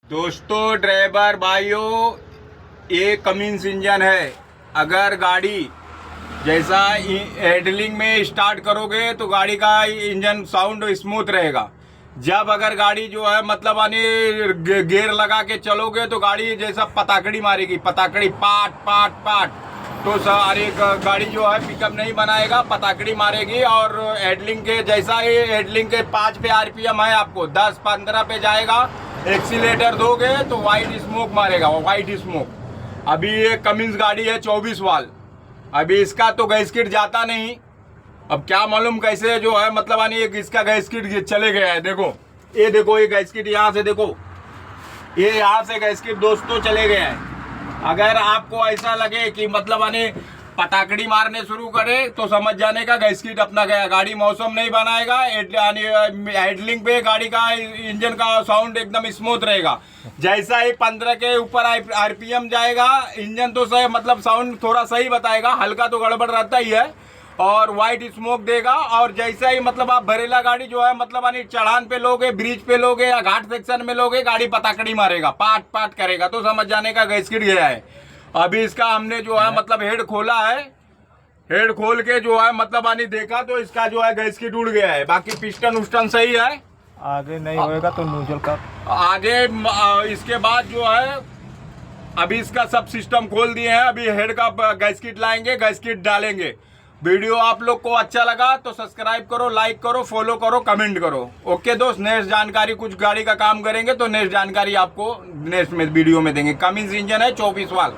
दोस्तों ड्राइवर भाइयों, ये कमिंस इंजन है। अगर गाड़ी जैसा हैंडलिंग में स्टार्ट करोगे तो गाड़ी का इंजन साउंड स्मूथ रहेगा। जब अगर गाड़ी जो है मतलब गेयर लगा के चलोगे तो गाड़ी जैसा पताकड़ी मारेगी, पताकड़ी पाट पाट पाट। तो सारी गाड़ी जो है पिकअप नहीं बनाएगा, पताकड़ी मारेगी। और हैंडलिंग के जैसा ही हैंडलिंग के 5 पे आरपीएम है, आपको 10-15 पे जाएगा। एक्सीलेटर दोगे तो वाइट स्मोक मारेगा, वाइट स्मोक। अभी ये कमिंस गाड़ी है 24 वाल। अभी इसका तो गैसकिट जाता नहीं। अब क्या मालूम कैसे जो है मतलब इसका गैसकिट चले गया है। देखो ये देखो, ये गैसकिट यहाँ से देखो, ये यहाँ से गैसकिट दोस्तों चले गए हैं। अगर आपको ऐसा लगे कि मतलब पटाखड़ी मारने शुरू करे तो समझ जाने का गैसकिट अपना गया। गाड़ी मौसम नहीं बनाएगा। हैंडलिंग पे गाड़ी का इंजन का साउंड एकदम स्मूथ रहेगा। जैसा ही 15 के ऊपर आरपीएम जाएगा, इंजन तो सही मतलब साउंड थोड़ा सही बताएगा, हल्का तो गड़बड़ रहता ही है और वाइट स्मोक देगा। और जैसा ही मतलब आप भरेला गाड़ी जो है मतलब चढ़ान पे लोगे, ब्रिज पे लोगे या घाट सेक्शन में लोगे, गाड़ी पताकड़ी मारेगा, पाट पाट करेगा, तो समझ जाने का गैसकिट गया है। अभी इसका हमने जो है मतलब हेड खोला है। हेड खोल के जो है मतलब देखा तो इसका जो है गैसकिट उड़ गया है। बाकी पिस्टन उस्टन सही है। आगे नहीं होएगा तो न्यूट्रल का आगे इसके बाद जो है अभी इसका सब सिस्टम खोल दिए हैं। अभी हेड का गैसकिट लाएंगे, गैसकिट डालेंगे। वीडियो आप लोग को अच्छा लगा तो सब्सक्राइब करो, लाइक करो, फॉलो करो, कमेंट करो। ओके दोस्त, नेक्स्ट जानकारी कुछ गाड़ी का काम करेंगे तो नेक्स्ट जानकारी आपको नेक्स्ट में वीडियो में देंगे। कमिंस इंजन है 24 वाल।